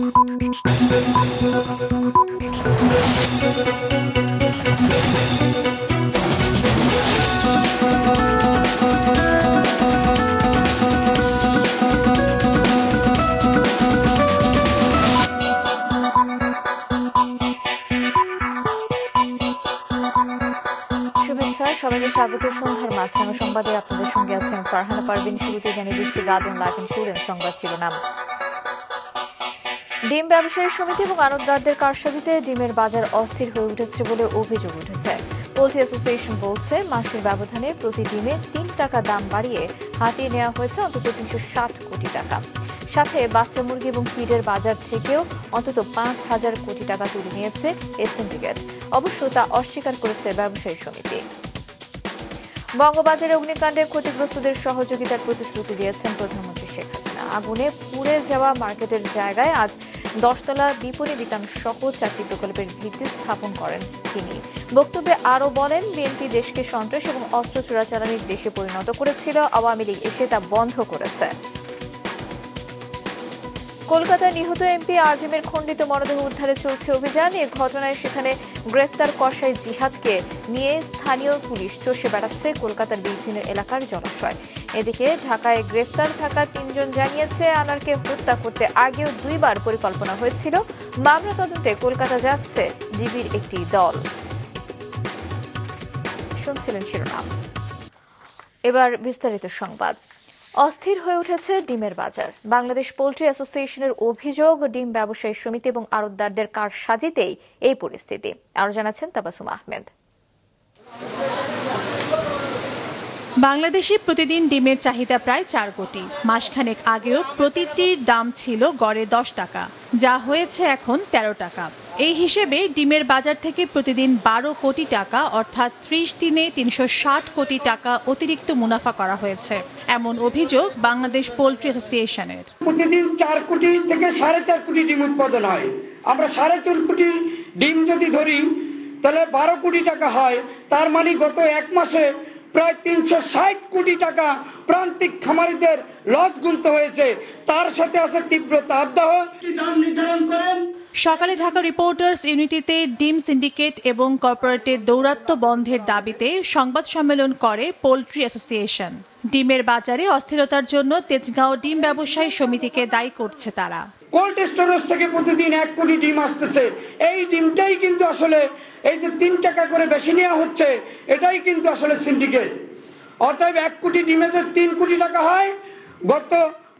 সবাইকে স্বাগত। সন্ধ্যার মাঝখানে সংবাদে আপনাদের সঙ্গে আছেন ফারহানা পারভিন। শুরুতে জানিয়ে দিচ্ছি গাজন লাইভ ইন্স্যুরেন্স সংবাদ শিরোনাম। ডিম ব্যবসায়ী সমিতি এবং আড়তদারদের কারসাজিতে ডিমের বাজার অস্থির হয়ে উঠেছে বলে অভিযোগ উঠেছে। পোল্ট্রি অ্যাসোসিয়েশন বলছে, মাসের ব্যবধানে প্রতি ডিমে ৩ টাকা দাম বাড়িয়ে হাতিয়ে নেওয়া হয়েছে অন্তত ৩৬০ কোটি টাকা। সাথে বাচ্চা মুরগি এবং ফিডের বাজার থেকেও অন্তত ৫,০০০ কোটি টাকা তুলে নিয়েছে এই সিন্ডিকেট। অবশ্য তা অস্বীকার করেছে ব্যবসায়ী সমিতি। বঙ্গবাজারে অগ্নিকাণ্ডে ক্ষতিগ্রস্তদের সহযোগিতার প্রতিশ্রুতি দিয়েছেন প্রধানমন্ত্রী শেখ হাসিনা। আগুনে পুড়ে যাওয়া মার্কেটের জায়গায় আজ 10তলা বিপণী বিতান সহ 4টি প্রকল্পের ভিত্তি স্থাপন করেন তিনি। বক্তব্যে আরও বলেন, বিএনপি দেশকে সন্ত্রাস এবং অস্ত্র চোরাচালানির দেশে পরিণত করেছিল, আওয়ামী লীগ এসে তা বন্ধ করেছে। কলকাতায় নিহত এমপি আজিমের খণ্ডিত মরদেহ উদ্ধারে চলছে অভিযান। এই ঘটনায় সেখানে গ্রেফতার কসাই জিহাদকে নিয়ে স্থানীয় পুলিশ চষে বেড়াচ্ছে কলকাতার বিভিন্ন এলাকার জলাশয়। এদিকে ঢাকায় গ্রেফতার থাকা 3 জন জানিয়েছে, আনারকে হত্যা করতে আগেও 2 বার পরিকল্পনা হয়েছিল। মামলা তদন্তে কলকাতা যাচ্ছে ডিবির একটি দল। শুনছিলেন শিরোনাম, এবার বিস্তারিত সংবাদ। অস্থির হয়ে উঠেছে ডিমের বাজার। বাংলাদেশ পোল্ট্রি অ্যাসোসিয়েশনের অভিযোগ, ডিম ব্যবসায়ী সমিতি এবং আড়তদারদের কারসাজিতেই এই পরিস্থিতি। আরও জানাচ্ছেন তাবাসুম আহমেদ। বাংলাদেশে প্রতিদিন ডিমের চাহিদা প্রায় 4 কোটি। মাসখানেক আগেও প্রতিটির দাম ছিল গড়ে 10 টাকা, যা হয়েছে এখন 13 টাকা। এই হিসেবে ডিমের বাজার থেকে প্রতিদিন 12 কোটি টাকা অর্থাৎ 30 দিনে 360 কোটি টাকা অতিরিক্ত মুনাফা করা হয়েছে, এমন অভিযোগ বাংলাদেশ পোল্ট্রি অ্যাসোসিয়েশনের। প্রতিদিন 4 কোটি থেকে 4.5 কোটি ডিম উৎপাদন হয়। আমরা 4.5 কোটি ডিম যদি ধরি তাহলে 12 কোটি টাকা হয়। তার মানে গত 1 মাসে প্রায় 360 কোটি টাকা প্রান্তিক খামারিদের লস গুনতে হয়েছে। তার সাথে আছে তীব্র তাপদাহ। দাম নির্ধারণ করেন। সকালে ঢাকা রিপোর্টার্স ইউনিটিতে ডিম সিন্ডিকেট এবং কর্পোরেটের দৌরাত্ম্য বন্ধের দাবিতে সংবাদ সম্মেলন করে পোল্ট্রি অ্যাসোসিয়েশন। ডিমের বাজারে অস্থিরতার জন্য তেজগাঁও ডিম ব্যবসায়ী সমিতিকে দায়ী করছে তারা। কোল্ড স্টোরেজ থেকে প্রতিদিন 1 কোটি ডিম আসতেছে। এই ডিমটাই কিন্তু আসলে এই যে 3 টাকা করে বেশি নেওয়া হচ্ছে, এটাই কিন্তু আসলে সিন্ডিকেট। অতএব 1 কোটি ডিমে যে 3 কোটি টাকা হয়, গত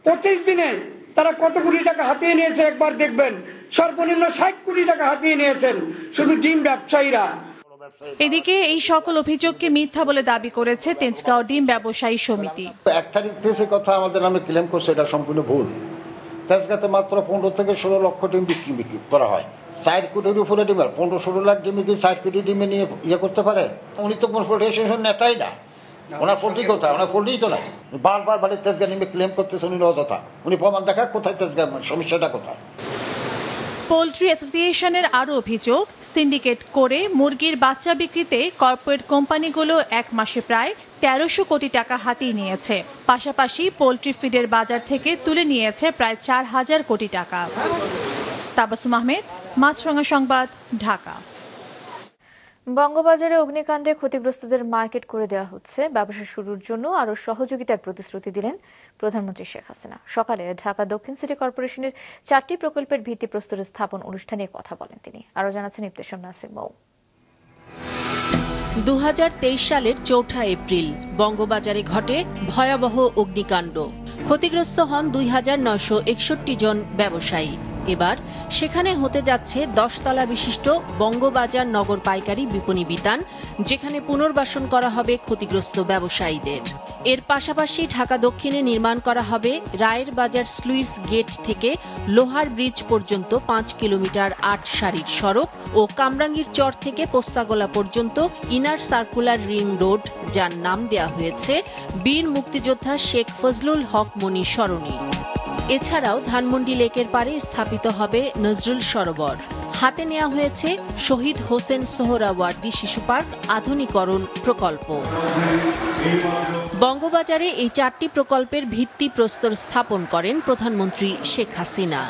25 দিনে তারা কত কোটি টাকা হাতিয়ে নিয়েছে একবার দেখবেন। সর্বনিম্ন 60 কোটি টাকা হাতিয়ে নিয়েছেন শুধু ডিম ব্যবসায়ীরা। এদিকে এই সকল অভিযোগকে মিথ্যা বলে দাবি করেছে তেজগাঁও ডিম ব্যবসায়ী সমিতি। 1 তারিখ থেকে কথা আমাদের নামে ক্লেম করছে, এটা সম্পূর্ণ ভুল। তেজগাঁতে মাত্র 15 থেকে 16 লক্ষ ডিম বিক্রি করা হয়। 4 কোটির উপরে ডিম, 15-16 লাখ ডিমে কি 4 কোটি ডিমে নিয়ে করতে পারে? উনি তো কোনো পোল্ট্রি অ্যাসোসিয়েশন নেতাই না। ওনার পোল্ট্রি কোথায়? ওনার পোল্ট্রি তো নাই। বারবার বাড়ি তেজগাঁ নিয়ে ক্লেম করতেছে, উনি অযথা। উনি প্রমাণ দেখা কোথায়, তেজগাঁ সমস্যাটা কোথায়। পোল্ট্রি অ্যাসোসিয়েশনের আরও অভিযোগ, সিন্ডিকেট করে মুরগির বাচ্চা বিক্রিতে কর্পোরেট কোম্পানিগুলো 1 মাসে প্রায় 1300 কোটি টাকা হাতিয়ে নিয়েছে। পাশাপাশি পোল্ট্রি ফিডের বাজার থেকে তুলে নিয়েছে প্রায় 4000 কোটি টাকা। তাবাসুম আহমেদ, মাছরাঙা সংবাদ, ঢাকা। বঙ্গবাজারে অগ্নিকাণ্ডে ক্ষতিগ্রস্তদের মার্কেট করে দেওয়া হচ্ছে। ব্যবসা শুরুর জন্য আরও সহযোগিতার প্রতিশ্রুতি দিলেন প্রধানমন্ত্রী শেখ হাসিনা। সকালে ঢাকা দক্ষিণ সিটি কর্পোরেশনের 4টি প্রকল্পের ভিত্তিপ্রস্তর স্থাপন অনুষ্ঠানে কথা বলেন তিনি। আরও জানাচ্ছেন ইফতেশার নাসির মৌ। 2023 সালের 4 এপ্রিল বঙ্গবাজারে ঘটে ভয়াবহ অগ্নিকাণ্ড। ক্ষতিগ্রস্ত হন 2961 জন ব্যবসায়ী। এবার সেখানে হতে যাচ্ছে 10 তলা বিশিষ্ট বঙ্গবাজার নগর পাইকারি বিপণী বিতান, যেখানে পুনর্বাসন করা হবে ক্ষতিগ্রস্ত ব্যবসায়ীদের। এর পাশাপাশি ঢাকা দক্ষিণে নির্মাণ করা হবে রায়ের বাজার স্লুইস গেট থেকে লোহার ব্রিজ পর্যন্ত 5 কিলোমিটার 8 সারির সড়ক ও কামরাঙ্গীর চর থেকে পোস্তাগোলা পর্যন্ত ইনার সার্কুলার রিং রোড, যার নাম দেওয়া হয়েছে বীর মুক্তিযোদ্ধা শেখ ফজলুল হক মনি স্মরণী। এছাড়াও ধানমন্ডি লেকের পাড়ে স্থাপিত হবে নজরুল সরোবর। হাতে নেওয়া হয়েছে শহীদ হোসেন সোহরাওয়ার্দী শিশু পার্ক আধুনিকরণ প্রকল্প। বঙ্গবাজারে এই 4টি প্রকল্পের ভিত্তিপ্রস্তর স্থাপন করেন প্রধানমন্ত্রী শেখ হাসিনা।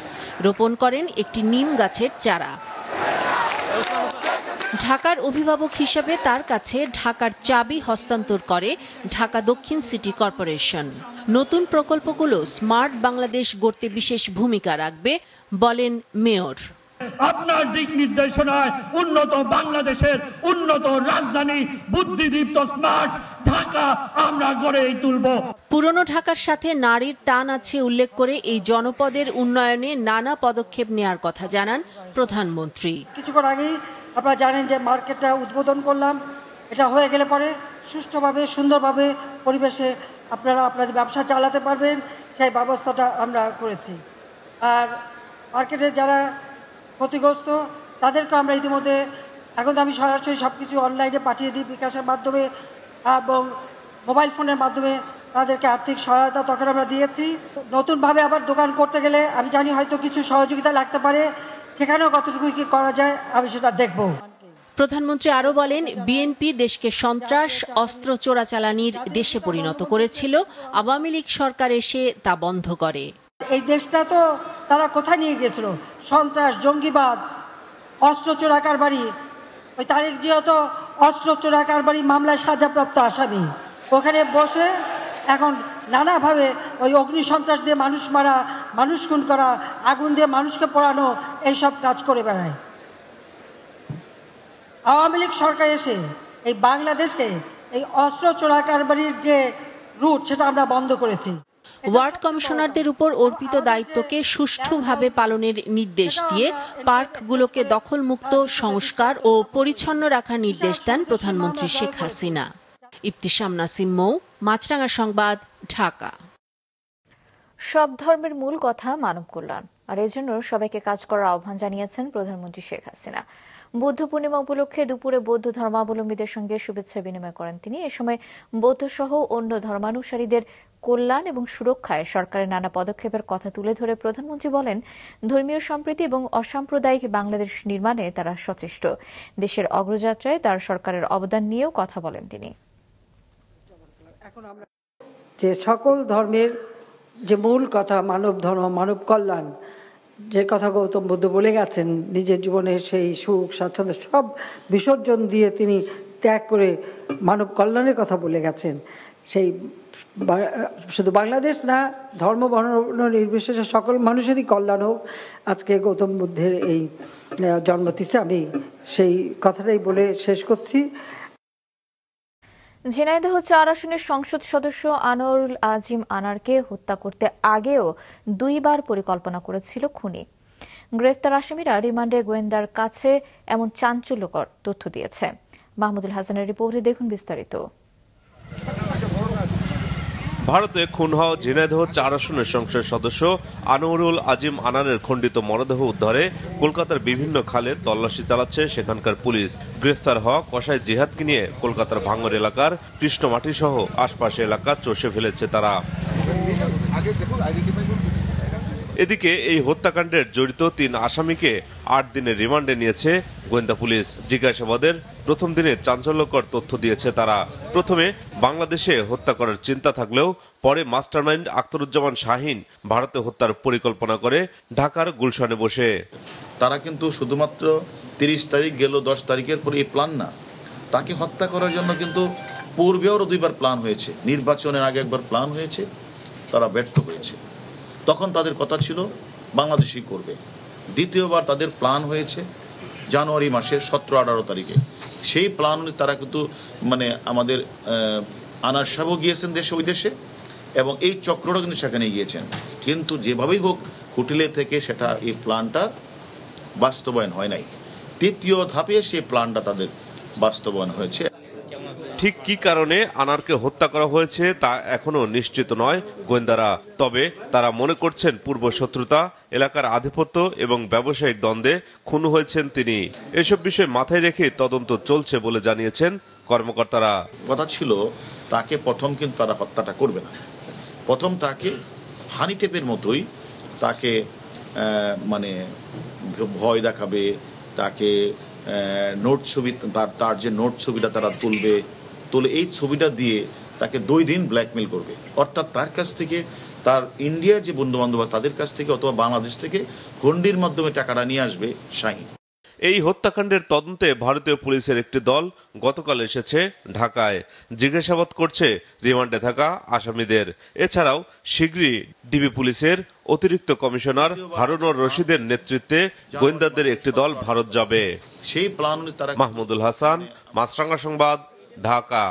রোপণ করেন একটি নিম গাছের চারা। ঢাকার অভিভাবক হিসেবে তার কাছে ঢাকার চাবি হস্তান্তর করে ঢাকা দক্ষিণ সিটি কর্পোরেশন। নতুন প্রকল্পগুলো স্মার্ট বাংলাদেশ গড়তে বিশেষ ভূমিকা রাখবে বলেন মেয়র। আপনার দিক নির্দেশনায় উন্নত বাংলাদেশের উন্নত রাজধানী বুদ্ধিদীপ্ত স্মার্ট ঢাকা আমরা গড়ে তুলব। পুরনো ঢাকার সাথে নারীর টান আছে উল্লেখ করে এই জনপদের উন্নয়নে নানা পদক্ষেপ নেয়ার কথা জানান প্রধানমন্ত্রী। কিছুক্ষণ আগেই আপনারা জানেন যে মার্কেটটা উদ্বোধন করলাম। এটা হয়ে গেলে পরে সুষ্ঠুভাবে সুন্দরভাবে পরিবেশে আপনারা আপনাদের ব্যবসা চালাতে পারবেন, সেই ব্যবস্থাটা আমরা করেছি। আর মার্কেটে যারা ক্ষতিগ্রস্ত তাদেরকে আমরা ইতিমধ্যে, এখন তো আমি সরাসরি সব কিছু অনলাইনে পাঠিয়ে দিই বিকাশের মাধ্যমে এবং মোবাইল ফোনের মাধ্যমে তাদেরকে আর্থিক সহায়তা তখন আমরা দিয়েছি। নতুনভাবে আবার দোকান করতে গেলে আমি জানি হয়তো কিছু সহযোগিতা লাগতে পারে, সেখানেও কতটুকু কি করা যায় আমি সেটা দেখব। প্রধানমন্ত্রী আরও বলেন, বিএনপি দেশকে সন্ত্রাস, অস্ত্র চোরাচালানির দেশে পরিণত করেছিল। আওয়ামী লীগ সরকার এসে তা বন্ধ করে। এই দেশটা তো তারা কোথায় নিয়ে গিয়েছিল? সন্ত্রাস, জঙ্গিবাদ, অস্ত্র চোরা কারবারি। ওই তারেক জিয়া তো অস্ত্র চোরা কারবারি মামলায় সাজাপ্রাপ্ত আসামি। ওখানে বসে এখন নানাভাবে ওই অগ্নি সন্ত্রাস দিয়ে মানুষ মারা, মানুষ খুন করা, আগুন দিয়ে মানুষকে পোড়ানো, এইসব কাজ করে বেড়ায়। আওয়ামী লীগ সরকার এসে এই বাংলাদেশকে এই অস্ত্র চোরা কারবারির যে রুট সেটা আমরা বন্ধ করেছি। ওয়ার্ড কমিশনারদের উপর অর্পিত দায়িত্বকে সুষ্ঠুভাবে পালনের নির্দেশ দিয়ে পার্কগুলোকে দখলমুক্ত, সংস্কার ও পরিচ্ছন্ন রাখার নির্দেশ দেন প্রধানমন্ত্রী শেখ হাসিনা। ইবতিসাম নাসিম মৌ, মাছরাঙা সংবাদ, ঢাকা। সব ধর্মের মূল কথা মানব কল্যাণ, আর এজন্য সবাইকে কাজ করার আহ্বান জানিয়েছেন প্রধানমন্ত্রী শেখ হাসিনা। বুদ্ধ পূর্ণিমা উপলক্ষে দুপুরে বৌদ্ধ ধর্মাবলম্বীদের সঙ্গে শুভেচ্ছা বিনিময় করেন তিনি। এ সময় বৌদ্ধ সহ অন্য ধর্মানুসারীদের কল্যাণ এবং সুরক্ষায় সরকারের নানা পদক্ষেপের কথা তুলে ধরে প্রধানমন্ত্রী বলেন, ধর্মীয় সম্প্রীতি এবং অসাম্প্রদায়িক বাংলাদেশ নির্মাণে তারা সচেষ্ট। দেশের অগ্রযাত্রায় তার সরকারের অবদান নিয়েও কথা বলেন তিনি। যে সকল ধর্মের যে মূল কথা মানব ধর্ম, মানব কল্যাণ, যে কথা গৌতম বুদ্ধ বলে গেছেন, নিজের জীবনে সেই সুখ স্বাচ্ছন্দ্য সব বিসর্জন দিয়ে তিনি ত্যাগ করে মানব কল্যাণের কথা বলে গেছেন। সেই শুধু বাংলাদেশ না, ধর্ম বর্ণ নির্বিশেষে সকল মানুষেরই কল্যাণ হোক। আজকে গৌতম বুদ্ধের এই জন্মতিথি আমি সেই কথাটাই বলে শেষ করছি। ঝিনাইদহ 4 আসনের সংসদ সদস্য আনোয়ারুল আজিম আনারকে হত্যা করতে আগেও 2 বার পরিকল্পনা করেছিল খুনি। গ্রেফতার আসামিরা রিমান্ডে গোয়েন্দার কাছে এমন চাঞ্চল্যকর তথ্য দিয়েছে। মাহমুদুল হাসানের রিপোর্টে দেখুন বিস্তারিত। ভারতে খুন হওয়া ঝিনাইদহ 4 আসনের সংসদ সদস্য আনোয়ারুল আজিম আনারের খণ্ডিত মরদেহ উদ্ধারে কলকাতার বিভিন্ন খালে তল্লাশি চালাচ্ছে সেখানকার পুলিশ। গ্রেফতার হওয়া কসাই জিহাদকে নিয়ে কলকাতার ভাঙড় এলাকার কৃষ্ণমাটি সহ আশপাশের এলাকা চষে ফেলেছে তারা। এদিকে এই হত্যাকাণ্ডের জড়িত 3 আসামিকে 8 দিনের রিমান্ডে নিয়েছে গোয়েন্দা পুলিশ। জিজ্ঞাসাবাদের প্রথম দিনে চাঞ্চল্যকর তথ্য দিয়েছে তারা। প্রথমে বাংলাদেশে হত্যা করার চিন্তা থাকলেও পরে মাস্টারমাইন্ড আখতারুজ্জামান শাহিন ভারতে হত্যার পরিকল্পনা করে ঢাকার গুলশানে বসে। তারা কিন্তু শুধুমাত্র 30 তারিখ গেল 10 তারিখের পরে এই প্ল্যান না, তাকে হত্যা করার জন্য কিন্তু পূর্বেও 2 বার প্ল্যান হয়েছে। নির্বাচনের আগে একবার প্ল্যান হয়েছে, তারা ব্যর্থ হয়েছে। তখন তাদের কথা ছিল বাংলাদেশই করবে। দ্বিতীয়বার তাদের প্ল্যান হয়েছে জানুয়ারি মাসের 17-18 তারিখে। সেই প্ল্যান তারা কিন্তু আমাদের আনার সাহেবও গিয়েছেন দেশে, ওই দেশে, এবং এই চক্রটা কিন্তু সেখানে গিয়েছেন। কিন্তু যেভাবেই হোক হোটেলে থেকে সেটা এই প্ল্যানটা বাস্তবায়ন হয় নাই। তৃতীয় ধাপে সেই প্ল্যানটা তাদের বাস্তবায়ন হয়েছে। ঠিক কি কারণে আনারকে হত্যা করা হয়েছে তা এখনো নিশ্চিত নয় গোয়েন্দারা। তবে তারা মনে করছেন পূর্ব শত্রুতা, এলাকার আধিপত্য এবং ব্যবসায়িক দ্বন্দ্বে খুন হয়েছেন তিনি। এসব বিষয় মাথায় রেখে তদন্ত চলছে বলে জানিয়েছেন কর্মকর্তারা। কথা ছিল তাকে প্রথম কিন্তু তারা হত্যাটা করবে না, প্রথম তাকে হানি টেপের মতোই তাকে ভয় দেখাবে, তাকে নোট ছবি, তার যে নোট ছবিটা তারা তুলে এই ছবিটা দিয়ে তাকে 2 দিন ব্ল্যাকমেল করবে। অর্থাৎ তার কাছ থেকে, তার ইন্ডিয়া যে বন্ধু বান্ধব তাদের কাছ থেকে অথবা বাংলাদেশ থেকে গন্ডির মাধ্যমে টাকাটা নিয়ে আসবে শাহীন। এই হত্যাকাণ্ডের তদন্তে ভারতীয় পুলিশের একটি দল গতকাল এসেছে ঢাকায়, জিজ্ঞাসাবাদ করছে রিমান্ডে থাকা আসামিদের। এছাড়াও শীঘ্রই ডিবি পুলিশের অতিরিক্ত কমিশনার হারুনুর রশিদের নেতৃত্বে গোয়েন্দাদের একটি দল ভারত যাবে। সেই প্ল্যান তারা। মাহমুদুল হাসান, মাছরাঙ্গা সংবাদ, ঢাকা।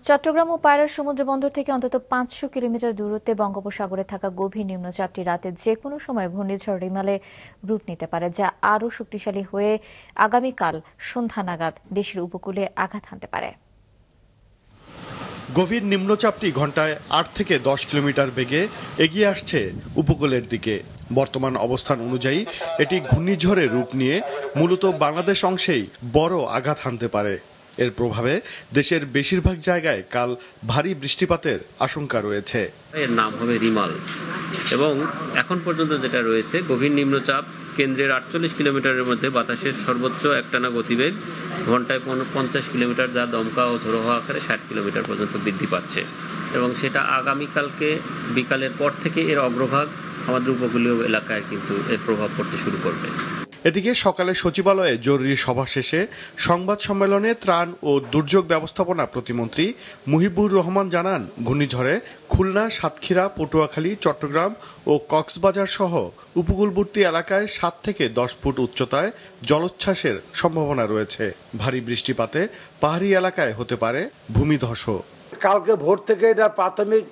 চট্টগ্রাম ও পায়রা সমুদ্র বন্দর থেকে অন্তত 500 কিলোমিটার দূরত্বে বঙ্গোপসাগরে থাকা গভীর নিম্নচাপটি রাতে যে কোনো সময় ঘূর্ণিঝড় রিমালে রূপ নিতে পারে, যা আরও শক্তিশালী হয়ে আগামীকাল সন্ধ্যা নাগাদ দেশের উপকূলে আঘাত হানতে পারে। গভীর নিম্নচাপটি ঘন্টায় 8 থেকে 10 কিলোমিটার বেগে এগিয়ে আসছে উপকূলের দিকে। বর্তমান অবস্থান অনুযায়ী এটি ঘূর্ণিঝড়ের রূপ নিয়ে মূলত বাংলাদেশ অংশেই বড় আঘাত হানতে পারে। এর প্রভাবে দেশের বেশিরভাগ জায়গায় কাল ভারী বৃষ্টিপাতের আশঙ্কা রয়েছে। এর নাম হবে রিমাল এবং এখন পর্যন্ত যেটা রয়েছে গভীর নিম্নচাপ কেন্দ্রের 48 কিলোমিটারের মধ্যে বাতাসের সর্বোচ্চ একটানা গতিবেগ ঘন্টায় 50 কিলোমিটার, যা দমকা ও ঝোড়ো হওয়া আকারে 60 কিলোমিটার পর্যন্ত বৃদ্ধি পাচ্ছে এবং সেটা আগামীকালকে বিকালের পর থেকে এর অগ্রভাগ আমাদের উপকূলীয় এলাকায় কিন্তু এর প্রভাব পড়তে শুরু করবে। এদিকে সকালে সচিবালয়ে জরুরি সভা শেষে সংবাদ সম্মেলনে ত্রাণ ও দুর্যোগ ব্যবস্থাপনা প্রতিমন্ত্রী মুহিবুর রহমান জানান, ঘূর্ণিঝড়ে খুলনা, সাতক্ষীরা, পটুয়াখালী, চট্টগ্রাম ও কক্সবাজার সহ উপকূলবর্তী এলাকায় 7 থেকে 10 ফুট উচ্চতায় জলোচ্ছ্বাসের সম্ভাবনা রয়েছে। ভারী বৃষ্টিপাতে পাহাড়ি এলাকায় হতে পারে ভূমিধসও। কালকে ভোর থেকে এটা প্রাথমিক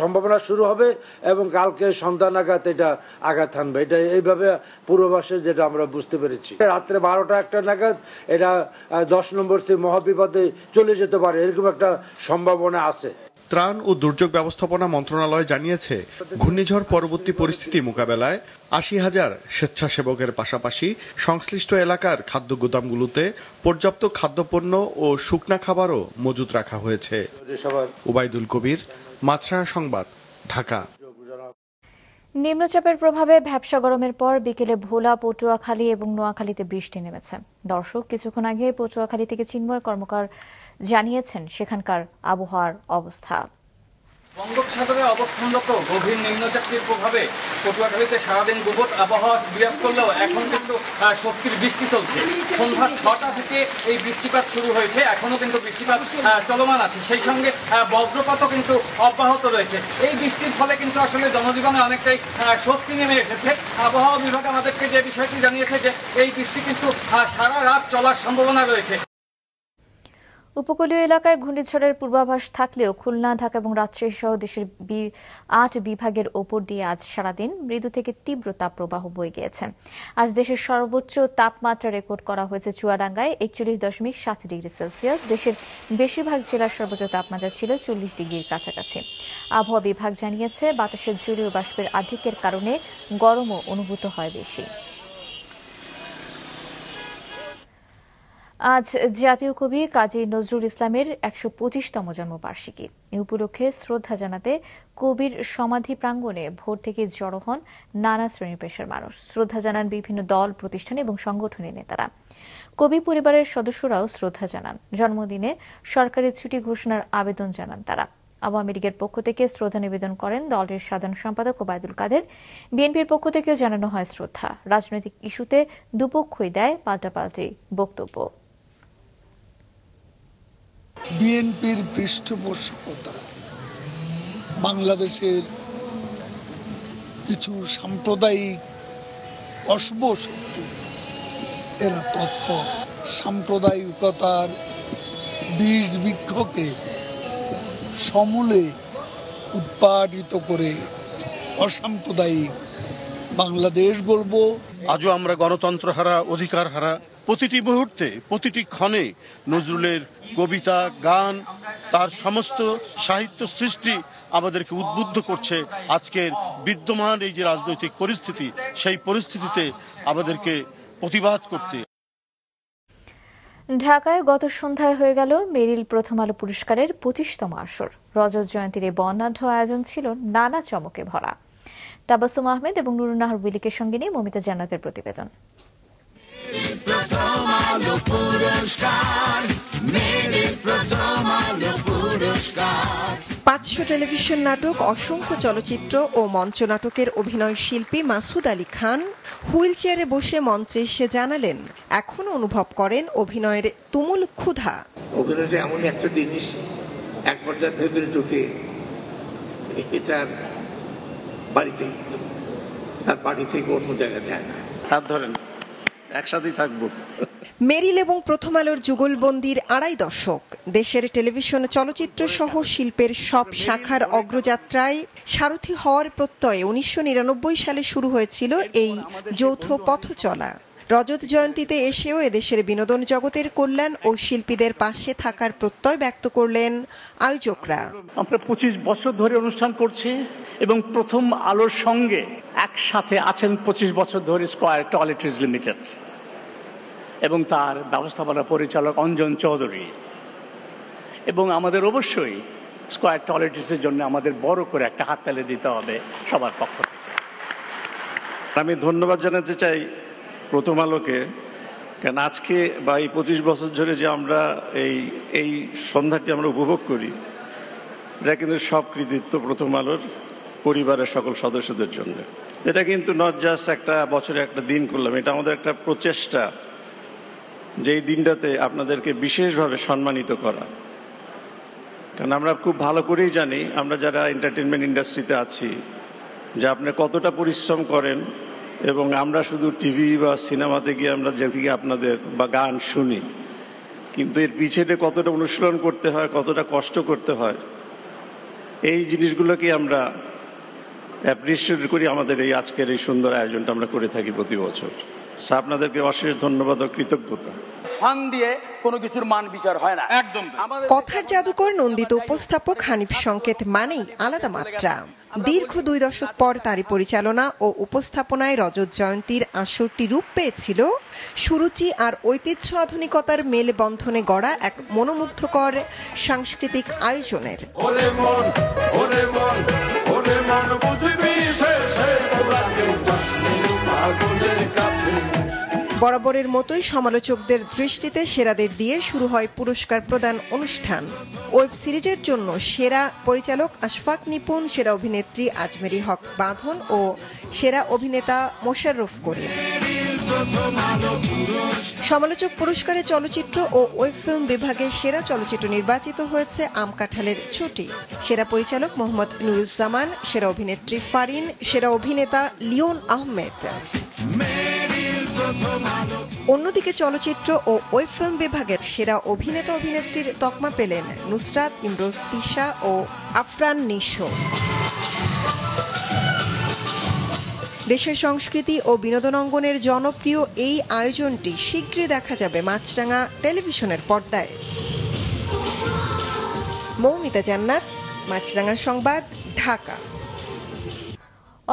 সম্ভাবনা শুরু হবে এবং কালকে সন্ধ্যা নাগাদ এটা আঘাত হানবে। এটা এইভাবে পূর্বাভাসে যেটা আমরা বুঝতে পেরেছি। রাত্রে 12টা 1টা নাগাদ এটা 10 নম্বর মহাবিপদে চলে যেতে পারে, এরকম একটা সম্ভাবনা আছে। ত্রাণ ও দুর্যোগ ব্যবস্থাপনা মন্ত্রণালয় জানিয়েছে, ঘূর্ণিঝড় পরবর্তী পরিস্থিতি মোকাবেলায় 80,000 স্বেচ্ছাসেবকের পাশাপাশি সংশ্লিষ্ট এলাকার খাদ্য গুদামগুলোতে পর্যাপ্ত খাদ্যপণ্য ও শুকনা খাবারও মজুত রাখা হয়েছে। ওবায়দুল কবির, মাছরাঙা সংবাদ, ঢাকা। নিম্নচাপের প্রভাবে ভ্যাপসা গরমের পর বিকেলে ভোলা, পটুয়াখালী এবং নোয়াখালীতে বৃষ্টি নেমেছে। দর্শক, কিছুক্ষণ আগে পটুয়াখালী থেকে চিন্ময় কর্মকার জানিয়েছেন সেখানকার আবহাওয়ার অবস্থা। বঙ্গোপসাগরে অবস্থানরত গভীর নিম্নচাপটির প্রভাবে পটুয়াখালীতে সারাদিন গুবট আবহাওয়া বিরাজ করলেও এখন কিন্তু শক্তির বৃষ্টি চলছে। সন্ধ্যা 6টা থেকে এই বৃষ্টিপাত শুরু হয়েছে, এখনো কিন্তু বৃষ্টিপাত চলমান আছে। সেই সঙ্গে বজ্রপাতও কিন্তু অব্যাহত রয়েছে। এই বৃষ্টির ফলে কিন্তু আসলে জনজীবনে অনেকটাই স্বস্তি নেমে এসেছে। আবহাওয়া বিভাগ আমাদেরকে যে বিষয়টি জানিয়েছে যে এই বৃষ্টি কিন্তু সারা রাত চলার সম্ভাবনা রয়েছে। উপকূলীয় এলাকায় ঘূর্ণিঝড়ের পূর্বাভাস থাকলেও খুলনা, ঢাকা এবং রাজশাহী সহ দেশের 8 বিভাগের ওপর দিয়ে আজ সারাদিন মৃদু থেকে তীব্র তাপপ্রবাহ বয়ে গিয়েছে। আজ দেশের সর্বোচ্চ তাপমাত্রা রেকর্ড করা হয়েছে চুয়াডাঙ্গায় 41.7 ডিগ্রি সেলসিয়াস। দেশের বেশিরভাগ জেলার সর্বোচ্চ তাপমাত্রা ছিল 40 ডিগ্রির কাছাকাছি। আবহাওয়া বিভাগ জানিয়েছে, বাতাসের জলীয় বাষ্পের আধিক্যের কারণে গরমও অনুভূত হয় বেশি। আজ জাতীয় কবি কাজী নজরুল ইসলামের 125তম জন্মবার্ষিকী। এ উপলক্ষে শ্রদ্ধা জানাতে কবির সমাধি প্রাঙ্গণে ভোর থেকে জড়ো হন নানা শ্রেণী পেশার মানুষ। শ্রদ্ধা জানান বিভিন্ন দল, প্রতিষ্ঠান এবং সংগঠনের নেতারা। কবি পরিবারের সদস্যরাও শ্রদ্ধা জানান। জন্মদিনে সরকারি ছুটি ঘোষণার আবেদন জানান তারা। আওয়ামী লীগের পক্ষ থেকে শ্রদ্ধা নিবেদন করেন দলটির সাধারণ সম্পাদক ওবায়দুল কাদের। বিএনপির পক্ষ থেকেও জানানো হয় শ্রদ্ধা। রাজনৈতিক ইস্যুতে দুপক্ষই দেয় পাল্টাপাল্টি বক্তব্য। বিএনপির পৃষ্ঠপোষকতা বাংলাদেশের কিছু সাম্প্রদায়িক অশুভ শক্তি, এরা তৎপর সাম্প্রদায়িকতার বীজ বৃক্ষকে সমূলে উৎপাদিত করে অসাম্প্রদায়িক বাংলাদেশ গড়ব। আজও আমরা গণতন্ত্র হারা, অধিকার হারা। প্রতিটি মুহূর্তে, প্রতিটি ক্ষণে নজরুলের কবিতা, গান, তার সমস্ত সাহিত্য সৃষ্টি আমাদেরকে উদ্বুদ্ধ করছে। আজকের বিদ্যমান এই যে রাজনৈতিক পরিস্থিতি, সেই পরিস্থিতিতে আমাদেরকে প্রতিবাদ করতে। ঢাকায় গত সন্ধ্যায় হয়ে গেল মেরিল প্রথম আলো পুরস্কারের 25তম আসর। রজত জয়ন্তীর এই বর্ণাঢ্য আয়োজন ছিল নানা চমকে ভরা। তাবাসসুম আহমেদ এবং নুরুন্নাহার উইলিকে সঙ্গে নিয়ে মমিতা জান্নাতের প্রতিবেদন। আলো পুরস্কার, মেরিল প্রথম আলো পুরস্কার। 500 টেলিভিশন নাটক, অসংখ্য চলচ্চিত্র ও মঞ্চনাটকের অভিনয় শিল্পী মাসুদ আলী খান হুইল চেয়ারে বসে মঞ্চে এসে জানালেন এখনো অনুভব করেন অভিনয়ের তুমুল ক্ষুধা। অভিনয়টা এমন একটা জিনিস, এক পর্যায়ে ভেতরে ঢুকে এটার বাড়িতে, তার বাড়ি থেকে অন্য জায়গায় যায় না। হাত ধরেন, একসাথেই থাকবো। মেরিল এবং প্রথম আলোর যুগলবন্দির 2.5 দশক দেশের টেলিভিশন, চলচ্চিত্র সহ শিল্পের সব শাখার অগ্রযাত্রায় সারথি হওয়ার প্রত্যয়ে 1999 সালে শুরু হয়েছিল এই যৌথ পথ চলা। রজত জয়ন্তীতে এসেও এদেশের বিনোদন জগতের কল্যাণ ও শিল্পীদের পাশে থাকার প্রত্যয় ব্যক্ত করলেন আয়োজকরা। আমরা 25 বছর ধরে অনুষ্ঠান করছি এবং প্রথম আলোর সঙ্গে একসাথে আছেন 25 বছর ধরে স্কয়ার টয়লেট্রিজ লিমিটেড এবং তার ব্যবস্থাপনা পরিচালক অঞ্জন চৌধুরী। এবং আমাদের অবশ্যই স্কয়ার টয়লেট্রিজের জন্য আমাদের বড় করে একটা হাততালি দিতে হবে সবার পক্ষ থেকে। আমি ধন্যবাদ জানাতে চাই প্রথম আলোকে, কারণ আজকে বা এই 25 বছর ধরে যে আমরা এই সন্ধ্যাটি আমরা উপভোগ করি, এটা কিন্তু সব কৃতিত্ব প্রথম আলোর পরিবারের সকল সদস্যদের জন্য। এটা কিন্তু নট জাস্ট একটা বছরে একটা দিন করলাম, এটা আমাদের একটা প্রচেষ্টা যে এই দিনটাতে আপনাদেরকে বিশেষভাবে সম্মানিত করা। কারণ আমরা খুব ভালো করেই জানি, আমরা যারা এন্টারটেনমেন্ট ইন্ডাস্ট্রিতে আছি, যে আপনি কতটা পরিশ্রম করেন, এবং আমরা শুধু টিভি বা সিনেমাতে গিয়ে আমরা যেদিকে আপনাদের বা গান শুনি, কিন্তু এর পিছনে কতটা অনুশীলন করতে হয়, কতটা কষ্ট করতে হয়, এই জিনিসগুলোকে আমরা অ্যাপ্রিসিয়েট করি। আমাদের এই আজকের এই সুন্দর আয়োজনটা আমরা করে থাকি প্রতি বছর। আপনাদেরকে অশেষ ধন্যবাদ ও কৃতজ্ঞতা। ফান দিয়ে কোনো কিছুর মান বিচার হয় না, একদম। কথার জাদুকর নন্দিত উপস্থাপক হানিফ সংকেত মানেই আলাদা মাত্রা। দীর্ঘ 2 দশক পর তারই পরিচালনা ও উপস্থাপনায় রজত জয়ন্তীর আসরটি রূপ পেয়েছিল সুরুচি আর ঐতিহ্য আধুনিকতার মেলবন্ধনে গড়া এক মনোমুগ্ধকর সাংস্কৃতিক আয়োজনের। বরাবরের মতোই সমালোচকদের দৃষ্টিতে সেরাদের দিয়ে শুরু হয় পুরস্কার প্রদান অনুষ্ঠান। ওয়েব সিরিজের জন্য সেরা পরিচালক আশফাক নিপুণ, সেরা অভিনেত্রী আজমেরি হক বাঁধন ও সেরা অভিনেতা মোশাররফ করিম। সমালোচক পুরস্কারে চলচ্চিত্র ও ওয়েব ফিল্ম বিভাগে সেরা চলচ্চিত্র নির্বাচিত হয়েছে আম কাঁঠালের ছুটি। সেরা পরিচালক মোহাম্মদ নুরুজ্জামান, সেরা অভিনেত্রী ফারিন, সেরা অভিনেতা লিওন আহমেদ। অন্যদিকে চলচ্চিত্র ও ওয়েব ফিল্ম বিভাগের সেরা অভিনেতা অভিনেত্রীর তকমা পেলেন নুসরাত, ইমরোজ তিশা ও আফরান নিশো। দেশের সংস্কৃতি ও বিনোদন অঙ্গনের জনপ্রিয় এই আয়োজনটি শীঘ্রই দেখা যাবে মাছরাঙা টেলিভিশনের পর্দায়। মৌমিতা জান্নাত, মাছরাঙা সংবাদ, ঢাকা।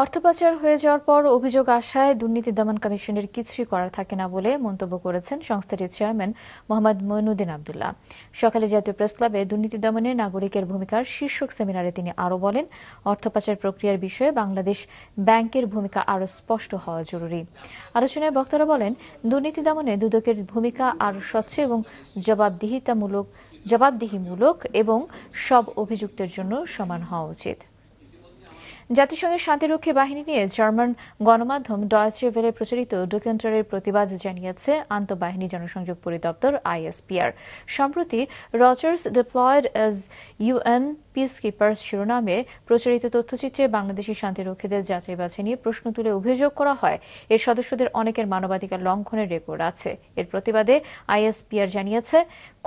অর্থ পাচার হয়ে যাওয়ার পর অভিযোগ আসায় দুর্নীতি দমন কমিশনের কিছুই করার থাকে না বলে মন্তব্য করেছেন সংস্থাটির চেয়ারম্যান মোহাম্মদ মঈনুদ্দিন আবদুল্লাহ। সকালে জাতীয় প্রেস ক্লাবে দুর্নীতি দমনে নাগরিকের ভূমিকার শীর্ষক সেমিনারে তিনি আরও বলেন, অর্থ পাচার প্রক্রিয়ার বিষয়ে বাংলাদেশ ব্যাংকের ভূমিকা আরও স্পষ্ট হওয়া জরুরি। আলোচনায় বক্তারা বলেন, দুর্নীতি দমনে দুদকের ভূমিকা আরও স্বচ্ছ এবং জবাবদিহিমূলক এবং সব অভিযুক্তের জন্য সমান হওয়া উচিত। জাতিসংঘের শান্তিরক্ষী বাহিনী নিয়ে জার্মান গণমাধ্যম ডয়েচে ভেলে প্রচারিত ডকুমেন্টারির প্রতিবাদ জানিয়েছে আন্তঃবাহিনী জনসংযোগ পরিদপ্তর ISPR। সম্প্রতি রজার্স ডিপ্লয়েড অ্যাজ UN পিসকিপার্স শিরোনামে প্রচারিত তথ্যচিত্রে বাংলাদেশি শান্তিরক্ষীদের যাচাই বাছাই নিয়ে প্রশ্ন তুলে অভিযোগ করা হয়, এর সদস্যদের অনেকের মানবাধিকার লঙ্ঘনের রেকর্ড আছে। এর প্রতিবাদে ISPR জানিয়েছে,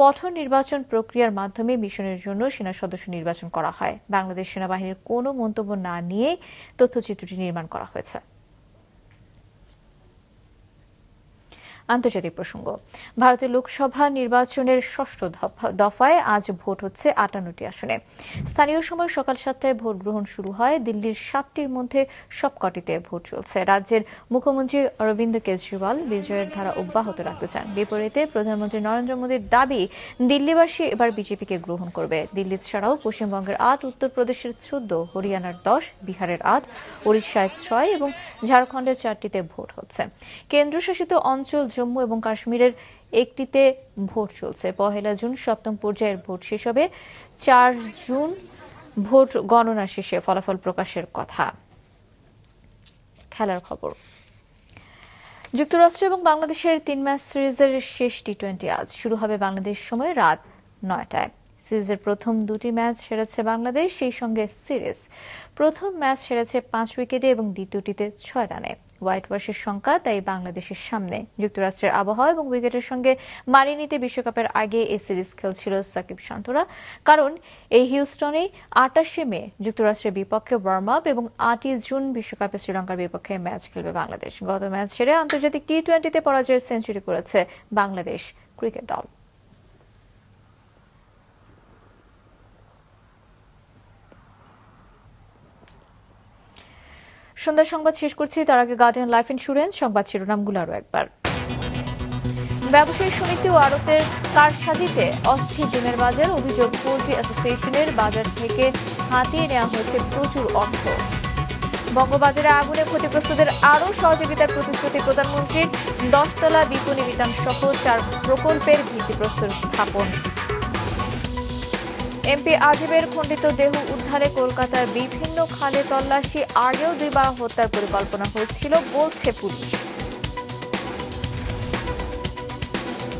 কঠোর নির্বাচন প্রক্রিয়ার মাধ্যমে মিশনের জন্য সেনা সদস্য নির্বাচন করা হয়। বাংলাদেশ সেনাবাহিনীর কোনো মন্তব্য না নিয়েই তথ্যচিত্রটি নির্মাণ করা হয়েছে। আন্তর্জাতিক প্রসঙ্গ, ভারতের লোকসভা নির্বাচনের ষষ্ঠ দফায় আজ ভোট হচ্ছে 58টি আসনে। স্থানীয় সময় সকাল 7টায় ভোট গ্রহণ শুরু হয়। দিল্লির 7টির মধ্যে সবকটিতে ভোট চলছে। রাজ্যের মুখ্যমন্ত্রী অরবিন্দ কেজরিওয়াল বিজয়ের ধারা অব্যাহত রাখতে চান। বিপরীতে প্রধানমন্ত্রী নরেন্দ্র মোদীর দাবি, দিল্লিবাসী এবার বিজেপিকে গ্রহণ করবে। দিল্লি ছাড়াও পশ্চিমবঙ্গের 8, উত্তরপ্রদেশের 14, হরিয়ানার 10, বিহারের 8, ওড়িশায় 6 এবং ঝাড়খণ্ডের 4টিতে ভোট হচ্ছে। কেন্দ্রশাসিত অঞ্চল জম্মু এবং কাশ্মীরের একটিতে ভোট চলছে। 1 জুন সপ্তম পর্যায়ের ভোট শেষ হবে। 4 জুন ভোট গণনা শেষে ফলাফল প্রকাশের কথা। খেলার খবর। যুক্তরাষ্ট্র এবং বাংলাদেশের 3 ম্যাচ সিরিজের শেষ টি20 আজ শুরু হবে বাংলাদেশ সময় রাত 9টায়। সিরিজের প্রথম 2টি ম্যাচ হেরেছে বাংলাদেশ, সেই সঙ্গে সিরিজ প্রথম ম্যাচ হেরেছে 5 উইকেটে এবং দ্বিতীয়টিতে 6 রানে। হোয়াইট ওয়াশের সংখ্যা তাই বাংলাদেশের সামনে। যুক্তরাষ্ট্রের আবহাওয়া এবং উইকেটের সঙ্গে মানিয়ে নিতে বিশ্বকাপের আগে এই সিরিজ খেলছিল সাকিব শান্তরা, কারণ এই হিউস্টনেই 28 মে যুক্তরাষ্ট্রের বিপক্ষে ওয়ার্ম আপ এবং 8 জুন বিশ্বকাপে শ্রীলঙ্কার বিপক্ষে ম্যাচ খেলবে বাংলাদেশ। গত ম্যাচ ছেড়ে আন্তর্জাতিক টি20তে পরাজয়ের সেঞ্চুরি করেছে বাংলাদেশ ক্রিকেট দল। সন্ধ্যা সংবাদ শেষ করছি, তার আগে গার্ডিয়ান লাইফ ইন্স্যুরেন্স সংবাদ শিরোনামগুলো আরও একবার। ব্যবসায়ী সমিতি ও আড়তের কারসাজিতে অস্থির ডিমের বাজার, অভিযোগ পোল্ট্রি অ্যাসোসিয়েশনের বাজার থেকে হাতিয়ে নেওয়া হয়েছে প্রচুর অর্থ। বঙ্গবাজারে আগুনে ক্ষতিগ্রস্তদের আরও সহযোগিতার প্রতিশ্রুতি প্রধানমন্ত্রীর। 10 তলা বিপণী বিতান সহ 4 প্রকল্পের ভিত্তিপ্রস্তর স্থাপন। এমপি আজিবের খণ্ডিত দেহ উদ্ধারে কলকাতার বিভিন্ন খালে তল্লাশি, আগেও 2বার হত্যার পরিকল্পনা হয়েছিল বলছে পুলিশ।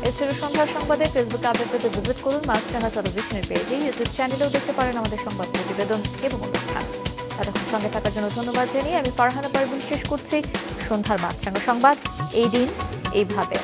এছাড়া সন্ধ্যার সংবাদে ফেসবুকে আপডেট পেতে ভিজিট করুন মাছরাঙা টেলিভিশনের পেজে, ইউটিউব চ্যানেলেও দেখতে পারেন আমাদের সংবাদ প্রতিবেদন এবং অনুষ্ঠান। এতক্ষণ সঙ্গে থাকার জন্য ধন্যবাদ জানিয়ে আমি ফারহানা পারভিন শেষ করছি সন্ধ্যার মাছরাঙা সংবাদ। এই দিন এইভাবে।